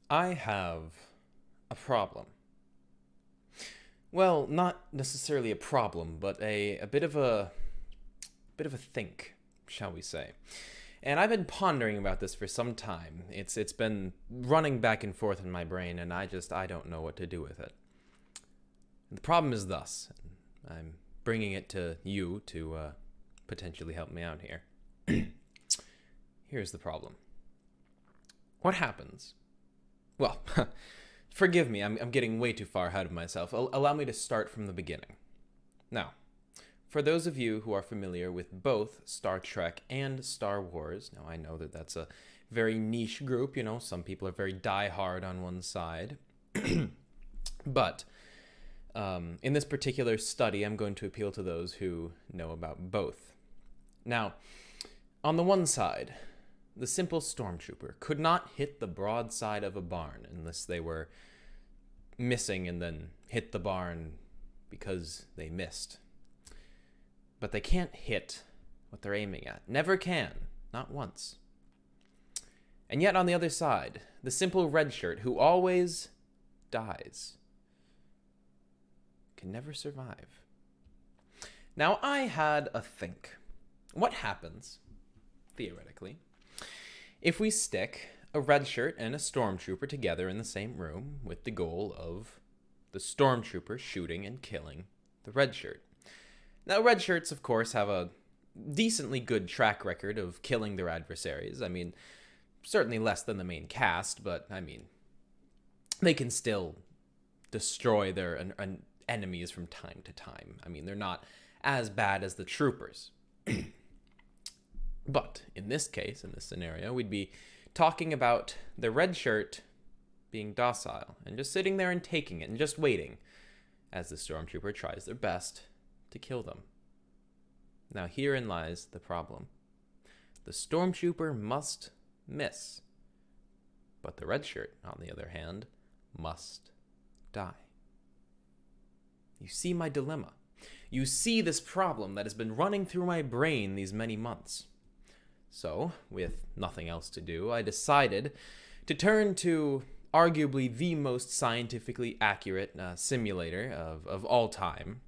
I have a problem. Well, not necessarily a problem, but a bit of a think, shall we say. And I've been pondering about this for some time. It's been running back and forth in my brain, and I don't know what to do with it. The problem is thus. I'm bringing it to you to potentially help me out here. Here's the problem. What happens? Well, forgive me, I'm getting way too far ahead of myself. Allow me to start from the beginning. Now, for those of you who are familiar with both Star Trek and Star Wars, now I know that that's a very niche group, some people are very die-hard on one side. But in this particular study, I'm going to appeal to those who know about both. Now, on the one side, the simple stormtrooper could not hit the broadside of a barn unless they were missing and then hit the barn because they missed. But they can't hit what they're aiming at. Never can. Not once. And yet on the other side, the simple red shirt who always dies can never survive. Now I had a think. What happens, theoretically, if we stick a red shirt and a stormtrooper together in the same room with the goal of the stormtrooper shooting and killing the red shirt? Now, red shirts, of course, have a decently good track record of killing their adversaries. I mean, certainly less than the main cast, but I mean, they can still destroy their enemies from time to time. I mean, they're not as bad as the troopers. But in this case, in this scenario, we'd be talking about the red shirt being docile and just sitting there and taking it and just waiting as the stormtrooper tries their best to kill them. Now herein lies the problem. The stormtrooper must miss, but the red shirt, on the other hand, must die. You see my dilemma. You see this problem that has been running through my brain these many months. So, with nothing else to do, I decided to turn to arguably the most scientifically accurate simulator of all time.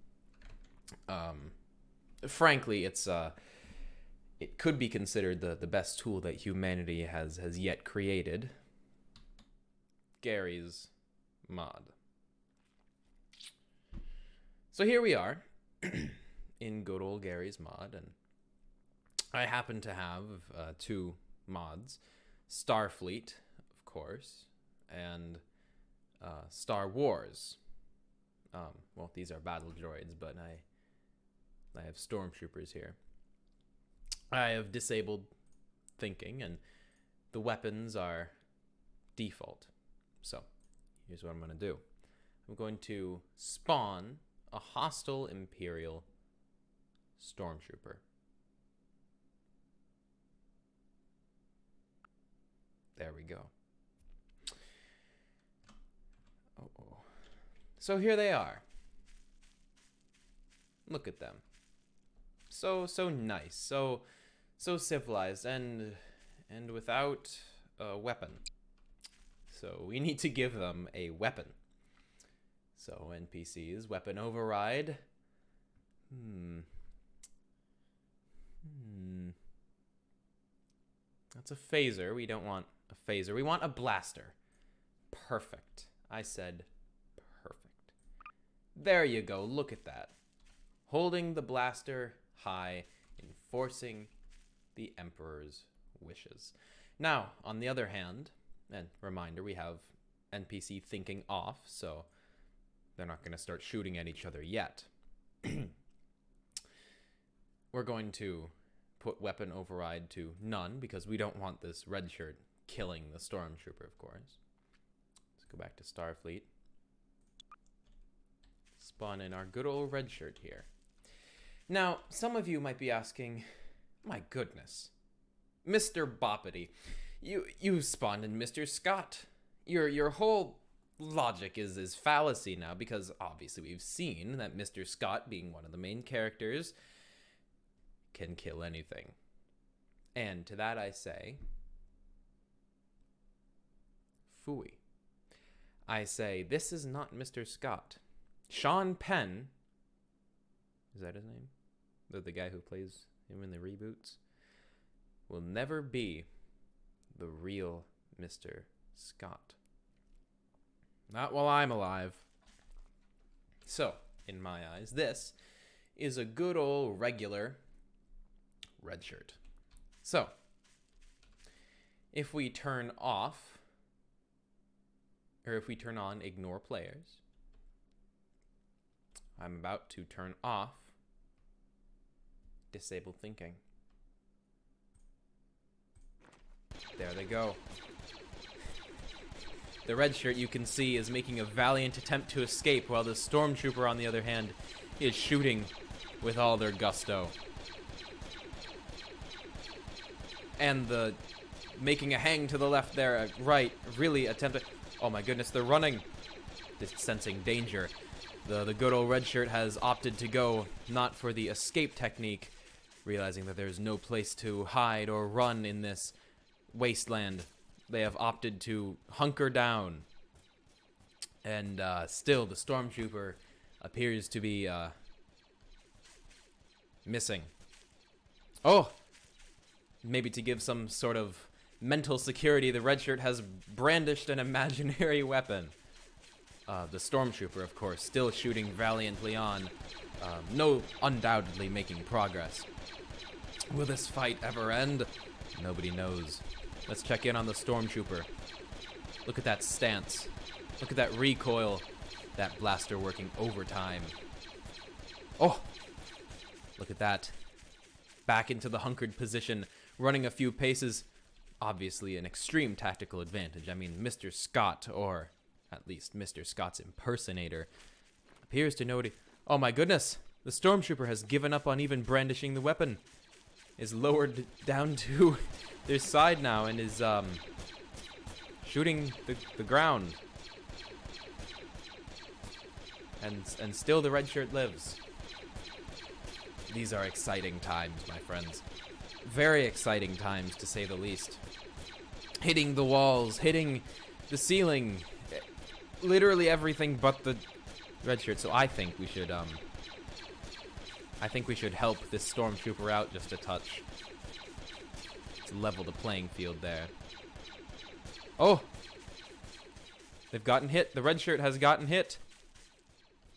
Frankly, it could be considered the best tool that humanity has yet created. Gary's Mod. So here we are in good old Gary's Mod, and I happen to have two mods: Starfleet, of course, and Star Wars. Well, these are battle droids, but I have stormtroopers here. I have disabled thinking, and the weapons are default. So, here's what I'm going to do. I'm going to spawn a hostile Imperial stormtrooper. There we go. Oh. So here they are. Look at them. So nice, so civilized, and without a weapon. So we need to give them a weapon. So NPCs, weapon override. That's a phaser. We don't want a phaser. We want a blaster. Perfect. I said perfect. There you go. Look at that. Holding the blaster high, enforcing the Emperor's wishes. Now, on the other hand, and reminder, we have NPC thinking off, so they're not going to start shooting at each other yet. We're going to put weapon override to none because we don't want this red shirt killing the stormtrooper, of course. Let's go back to Starfleet. Spawn in our good old red shirt here. Now, some of you might be asking, my goodness, Mr. Boppity, you spawned in Mr. Scott. Your whole logic is fallacy now, because obviously we've seen that Mr. Scott, being one of the main characters, can kill anything. And to that I say, phooey. I say, this is not Mr. Scott. Sean Penn, is that his name? The guy who plays him in the reboots, will never be the real Mr. Scott. Not while I'm alive. So, in my eyes, this is a good old regular red shirt. So, if we turn off, or if we turn on ignore players, I'm about to turn off disable thinking. There they go. The red shirt, you can see, is making a valiant attempt to escape, while the stormtrooper, on the other hand, is shooting with all their gusto. And the making a hang to the left there, right, really attempting. Oh my goodness, they're running. Just sensing danger. The good old red shirt has opted to go not for the escape technique, realizing that there's no place to hide or run in this wasteland. They have opted to hunker down. And still, the stormtrooper appears to be missing. Oh! Maybe to give some sort of mental security, the red shirt has brandished an imaginary weapon. The stormtrooper, of course, still shooting valiantly on. No, undoubtedly making progress. Will this fight ever end? Nobody knows. Let's check in on the stormtrooper. Look at that stance. Look at that recoil. That blaster working overtime. Oh! Look at that. Back into the hunkered position, running a few paces. Obviously an extreme tactical advantage. I mean, Mr. Scott, or at least Mr. Scott's impersonator, appears to know what he... Oh my goodness! The stormtrooper has given up on even brandishing the weapon. Is lowered down to their side now and is shooting the ground. And still the red shirt lives. These are exciting times, my friends. Very exciting times, to say the least. Hitting the walls, hitting the ceiling, literally everything but the red shirt. So I think we should help this stormtrooper out just a touch. Let's level the playing field there. Oh! They've gotten hit. The red shirt has gotten hit.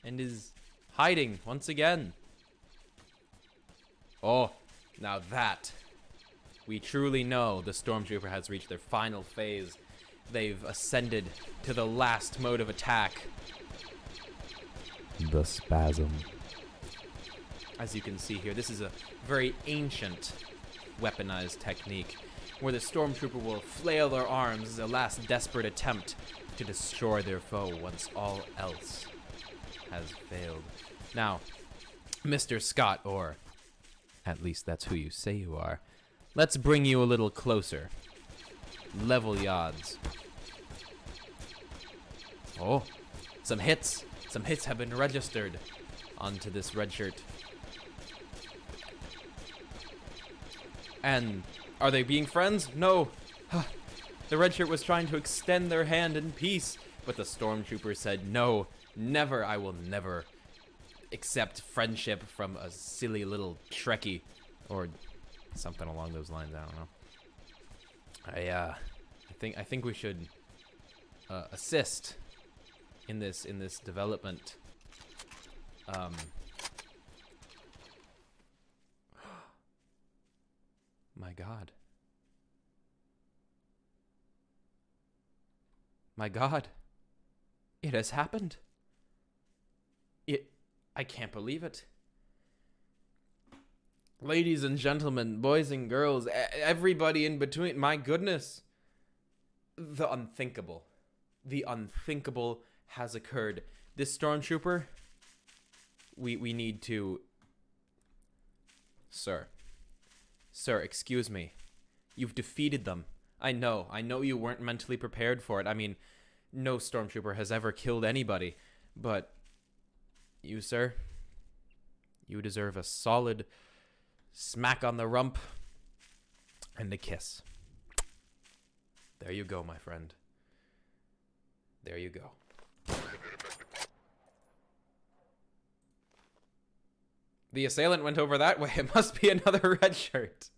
And is hiding once again. Oh, now that. We truly know the stormtrooper has reached their final phase. They've ascended to the last mode of attack. The spasm. As you can see here, this is a very ancient weaponized technique where the stormtrooper will flail their arms as a last desperate attempt to destroy their foe once all else has failed. Now, Mr. Scott, or at least that's who you say you are, let's bring you a little closer. Level the odds. Oh, some hits. Some hits have been registered onto this red shirt. And are they being friends? No. The red shirt was trying to extend their hand in peace, but the stormtrooper said, no, never, I will never accept friendship from a silly little Trekkie, or something along those lines. I don't know. I think we should assist in this development. My God. My God. It has happened. I can't believe it. Ladies and gentlemen, boys and girls, everybody in between, my goodness. The unthinkable. The unthinkable has occurred. This stormtrooper, we need to... Sir, excuse me. You've defeated them. I know you weren't mentally prepared for it. I mean, no stormtrooper has ever killed anybody. But you, sir, you deserve a solid smack on the rump and a kiss. There you go, my friend. There you go. The assailant went over that way. It must be another red shirt.